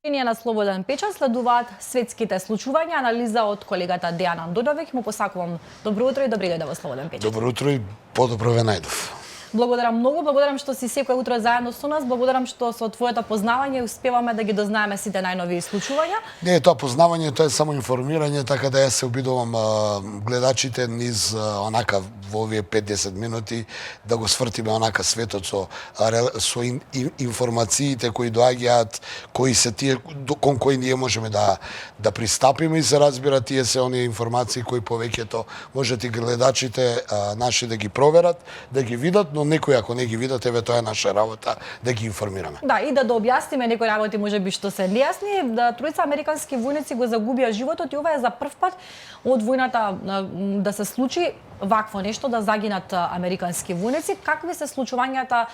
Ние на Слободен печат следуваат светските случувања, анализа од колегата Дејан Андоновиќ. Му посакувам добро утро и добри дојде во Слободен печат. Добро утро и подобро ве најдов. Благодарам многу, благодарам што си секој утро заедно со нас, благодарам што со твоето познавање успеваме да ги дознаеме сите најнови случувања. Не е тоа познавање, тоа е само информирање, така да јас се обидувам гледачите низ онака во овие 5-10 минути да го свртиме онака светот со информациите кои доаѓаат, кои се тие кон кои ние можеме да пристапиме и се разбира тие се оние информации кои повеќето можете и гледачите наши да ги проверат, да ги видат, но некои ако не ги видат, еве тоа е наша работа да ги информираме. Да, и да објасниме некои работи можеби што се нејасни. Тројца американски војници го загубија животот и ова е за прв пат од војната да се случи вакво нешто, да загинат американски војници. Какви се случувањата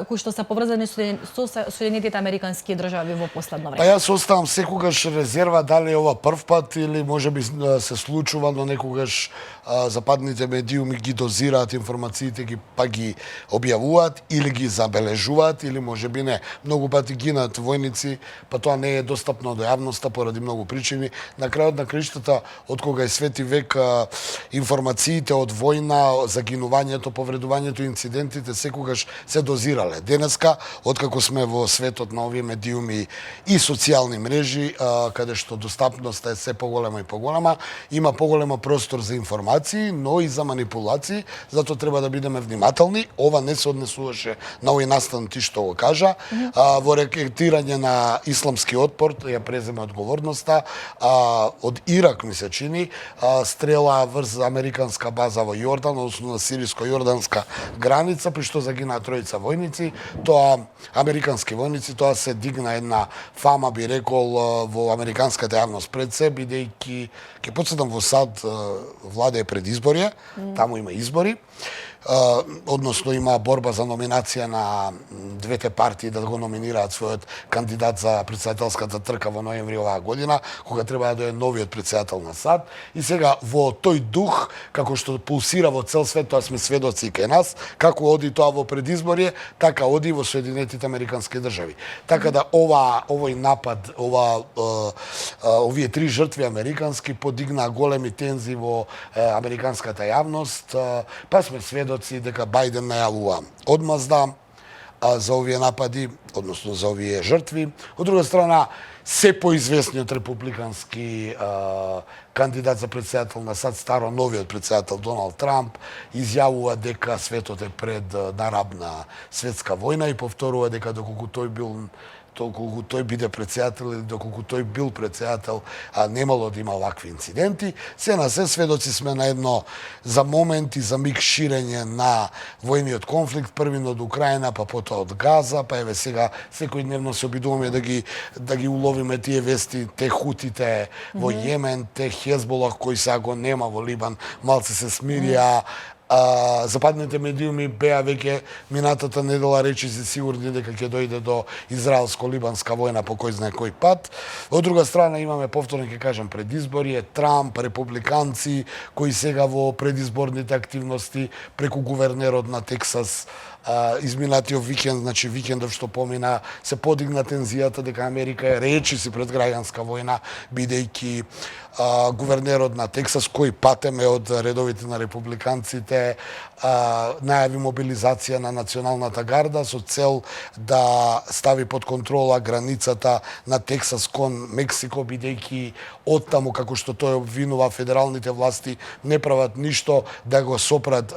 кои што се поврзани со Соединетите американски држави во последно време? Па јас оставам секогаш резерва дали е ова прв пат или можеби се случува, но некогаш западните медиуми ги дозираат информациите, ги објавуваат или ги забележуваат или можеби не. Многу пати гинат војници, па тоа не е достапно до јавноста поради многу причини. На крајот на краиштата, од кога е свети век, информациите од војна, загинувањето, повредувањето, инцидентите секогаш се дозирале. Денеска, откако сме во светот на овие медиуми и социјални мрежи, каде што достапноста е се поголема и поголема, има поголема простор за информации, но и за манипулации, затоа треба да бидеме внимателни. Ова не се однесуваше на овој настан ти што го кажа. Во рекетирање на исламски отпор, ја преземе одговорноста, од Ирак ми се чини, стрела врз американска база во Јордан, односно на сириско-јорданска граница, при што загинаа тројца војници. Тоа американски војници, тоа се дигна една фама, би рекол, во американската јавност пред се, бидејќи ќе подсетам во САД владе пред избори, таму има избори. Односно има борба за номинација на двете партии да го номинираат својот кандидат за претседателската трка во ноември оваа година, кога треба да дојде новиот претседател на САД. И сега во тој дух, како што пулсира во цел свет, тоа сме сведоци кај нас, како оди тоа во предизборје, така оди во Соединетите американски држави. Така да овој напад, овие три жртви американски подигнаа големи тензии во американската јавност, па сме сведоци дека Бајден најавува одмазда за овие напади, односно за овие жртви. Од друга страна, се поизвестниот републикански кандидат за председател на САД, старо новиот председател Доналд Трамп, изјавува дека светот е пред нарабна светска војна и повторува дека доколку тој биде председател или доколку тој бил председател, немало да има вакви инциденти. Се на се сведоци сме на едно за момент и за миг ширење на војниот конфликт, првин од Украина, па потоа од Газа, па еве сега секојдневно се обидуваме да ги уловиме тие вести, те хутите во Јемен, те Хезболах кои сега го нема во Либан, малце се смирија. Западните медиуми беа веќе минатата недела речиси сигурни дека ќе дојде до израелско-либанска војна по кој знае кој пат. Од друга страна имаме повторно ќе кажам предизборие, Трамп, републиканци кои сега во предизборните активности преку гувернерот на Тексас изминатиот викенд, значи викендов што помина, се подигна тензијата дека Америка е речиси пред граѓанска војна, бидејќи гувернерот на Тексас, кој патеме од редовите на републиканците, најави мобилизација на националната гарда со цел да стави под контрола границата на Тексас кон Мексико, бидејќи оттаму, како што тој обвинува, федералните власти не прават ништо да го сопрат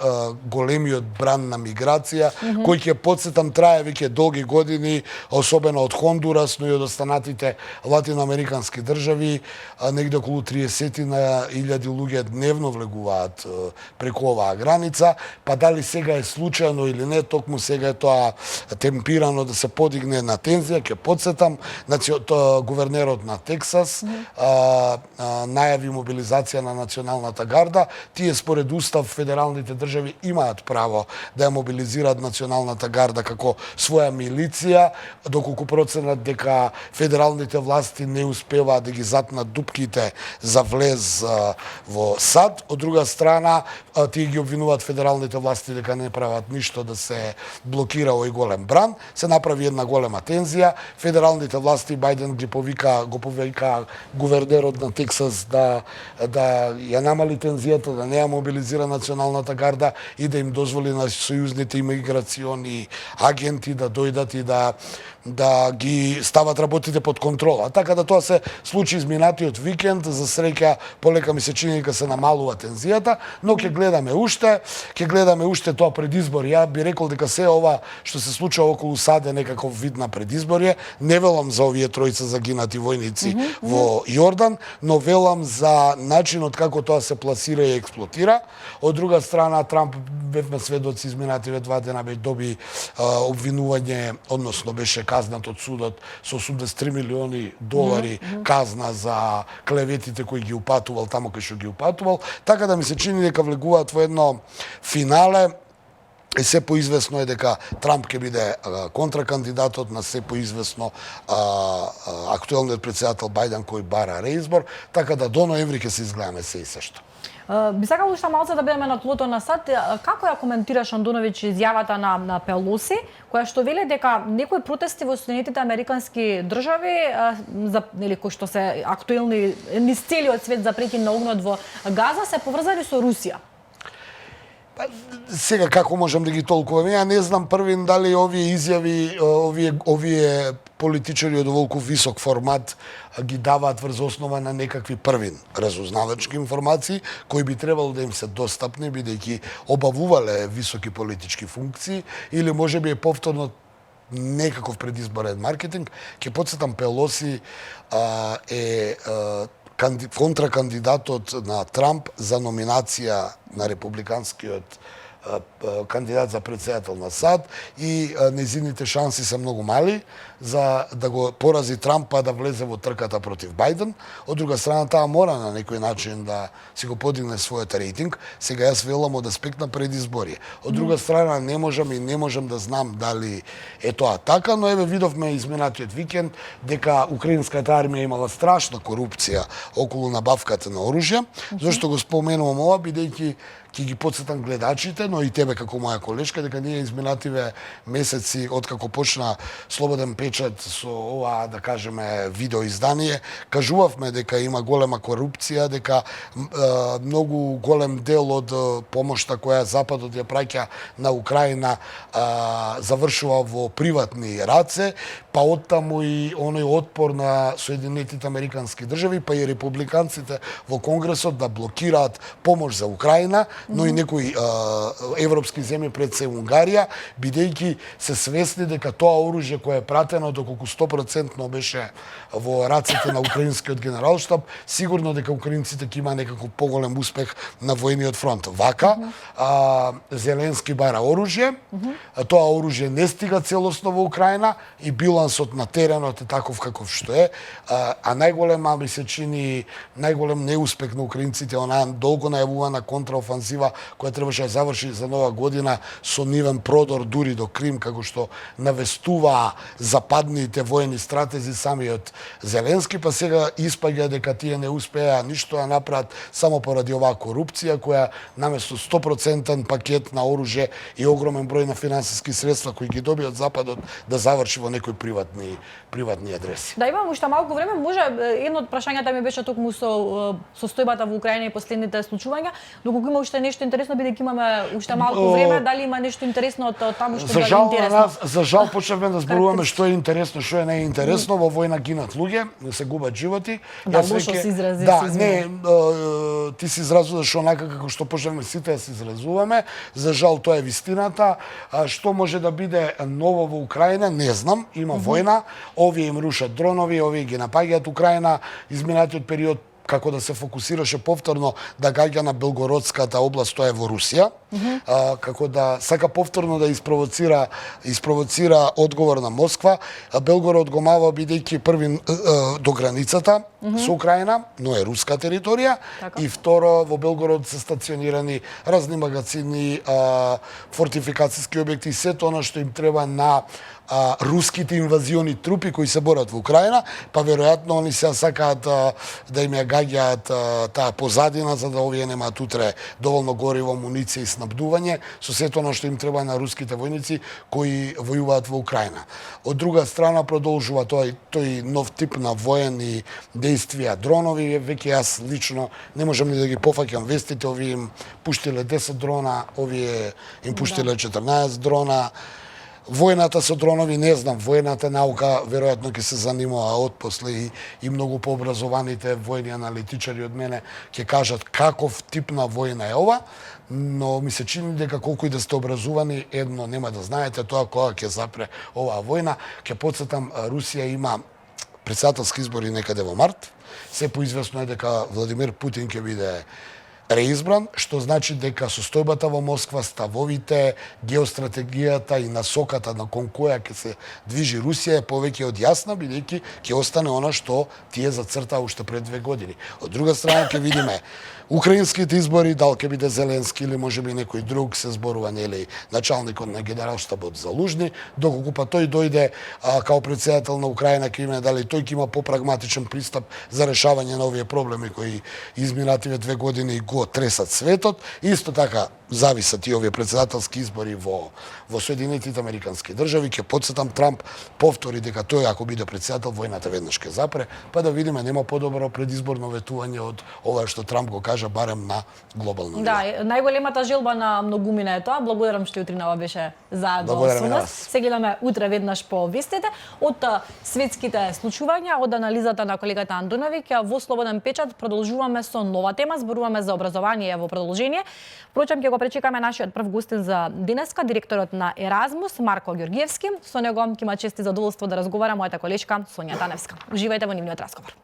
големиот бран на миграција, кој ќе подсетам трае веќе долги години, особено од Хондурас, но и од останатите латиноамерикански држави, негде околу 30.000 луѓе дневно влегуваат преку оваа граница, па дали сега е случајно или не, токму сега е тоа темпирано да се подигне на тензија, ќе подсетам, гувернерот на Тексас најави мобилизација на националната гарда. Тие според устав федералните држави имаат право да ја мобилизираат националната гарда како своја милиција, доколку проценат дека федералните власти не успеваат да ги затнат дупките за влез во САД. Од друга страна, тие ги обвинуваат федералните власти дека не прават ништо да се блокира овој голем бран. Се направи една голема тензија. Федералните власти, Бајден го повика гувернерот на Тексас да ја намали тензијата, да не ја мобилизира националната гарда и да им дозволи на сојузните имиграциони агенти да дојдат и да ги стават работите под контрола. Така да тоа се случи изминатиот викенд, за среќа полека ми се чини дека се намалува тензијата, но ќе гледаме уште тоа предизбори. Ја би рекол дека се ова што се случува околу САД е некаков вид на предизборие. Не велам за овие тројца загинати војници во Јордан, но велам за начинот како тоа се пласира и експлоатира. Од друга страна, Трамп, бевме сведоци изминативе 2 дена, доби обвинување, односно беше казнат од судот со 83 милиони долари казна за клеветите кои ги упатувал тамо кај што ги упатувал. Така да ми се чини дека влегуваат во едно финале. И се поизвестно е дека Трамп ќе биде контракандидатот на се поизвестно актуелниот председател Бајден кој бара реизбор, така да до ноември ќе се изгледаме се и се што. Би сакал уште малце да бидеме на тлото на САД. Како ја коментираш, Андоновиќ, изјавата на Пелоси, која што вели дека некои протести во Соединетите Американски држави, кои што се актуелни низ целиот свет за прекин на огнот во Газа, се поврзани со Русија? Сега како можам да ги толкувам? Ја не знам првин дали овие изјави, овие политичари од оволку висок формат ги даваат врз основа на некакви првин разузнавачки информации кои би требало да им се достапни бидејќи обавувале високи политички функции, или можеби е повторно некаков предизборен маркетинг. Ќе потсетам, Пелоси е контракандидатот на Трамп за номинација на републиканскиот кандидат за председател на САД и незините шанси се многу мали за да го порази Трамп па да влезе во трката против Бајден. Од друга страна, таа мора на некој начин да си го подигне својот рейтинг. Сега јас велам од аспект на предизборие. Од друга страна, не можам да знам дали е тоа така, но еве видовме изминатиот викенд дека украинската армија имала страшна корупција околу набавката на оружје. Зошто го споменувам ова, бидејќи ќе ги потсетам гледачите, но и тебе како моја колешка, дека ние изминативе месеци, откако почна Слободен печат со ова, да кажеме, видео издание, кажувавме дека има голема корупција, дека многу голем дел од помошта која Западот ја праќа на Украина завршува во приватни раце, па оттаму и оној отпор на Соединетите Американски држави, па и републиканците во Конгресот да блокираат помош за Украина, но и некои европски земји, пред се Унгарија, бидејќи се свесни дека тоа оружје кое е пратено доколку 100% беше во рацете на украинскиот генералштаб, сигурно дека украинците ќе има некако поголем успех на војниот фронт. Вака, Зеленски бара оружје, тоа оружје не стига целосно во Украина и билансот на теренот е таков каков што е, а најголема ми се чини најголем неуспех на украинците онаа долго најавувана контраофанзива која требаше да заврши за нова година со нивен продор дури до Крим, како што навестува западните воени стратези самиот Зеленски, па сега испаѓа дека тие не успеа ништо да направат само поради оваа корупција која наместо 100% пакет на оружје и огромен број на финансиски средства кои ги доби од Западот да заврши во некои приватни адреси. Да, имам уште малку време, може едно од прашањата ми беше токму со состојбата во Украина и последните случувања, доколку има уште нешто интересно, бидејќи имаме уште малку време, дали има нешто интересно од таму што е интересно? За жал почнавме да зборуваме што е интересно, што е не е интересно. Во војна гинат луѓе, се губат животи. Да, лошо се изрази. Да, не, ти се изразуваш онака како што почнавме сите да се изразуваме. За жал тоа е вистината. Што може да биде ново во Украина, не знам. Има војна, овие им рушат дронови, овие ги напаѓаат Украина. Изминатиот период како да се фокусираше повторно да гаѓа на Белгородската област, тоа е во Русија, како да сака повторно да испровоцира одговор на Москва. Белгород го мава бидејќи први до границата со Украина, но е руска територија, и второ во Белгород се стационирани разни магазини, фортификацијски објекти и сето она што им треба на руските инвазиони трупи кои се борат во Украина, па веројатно они се сакаат да им ја гаѓаат таа позадина за да овие немаат утре доволно гориво, муниција и снабдување со сето оно што им треба на руските војници кои војуваат во Украина. Од друга страна продолжува тој нов тип на воени действија, дронови, веќе јас лично не можам ни да ги пофаќам вестите, овие им пуштиле 10 дрона, овие им пуштиле 14 дрона. Војната со дронови не знам, војната наука веројатно ќе се занимава отпосле и многу пообразованите војни аналитичари од мене ќе кажат каков тип на војна е ова, но ми се чини дека колку и да сте образувани, едно нема да знаете тоа кога ќе запре оваа војна. Ќе потсетам, Русија има претседателски избори некаде во март. Се поизвестно е дека Владимир Путин ќе биде реизбран, што значи дека состојбата во Москва, ставовите, геостратегијата и насоката на кон која ќе се движи Русија е повеќе од јасна, бидејќи ќе остане она што тие зацртаа уште пред 2 години. Од друга страна ќе видиме украинските избори, дал ќе биде Зеленски или можеби некој друг, се зборува нели началникот на генералштабот Залужни, доколку па тој дојде као претседател на Украина, ќе видиме дали тој ќе има попрагматичен пристап за решавање на овие проблеми кои изминативе 2 години го тресат светот. Исто така зависат и овие претседателски избори во Соединетите Американски држави. Ќе потсетам, Трамп повтори дека тој ако биде претседател војната веднаш ќе запре, па да видиме нема подобро предизборно ветување од ова што Трамп го кажа барем на глобално ниво. Да, најголемата желба на многумина е тоа. Благодарам што утринава беше заедно со нас. Се гледаме утре веднаш по вестите од светските случувања, од анализата на колегата Андоновиќ. Во Слободен печат продолжуваме со нова тема, зборуваме за образование во продолжение. Впрочем, ќе го пречекаме нашиот прв гостин за денеска, директорот на Еразмус, Марко Ѓорѓиевски. Со него ќе има чест и задоволство да разговара мојата колешка Сонја Таневска. Уживајте во нивниот разговор.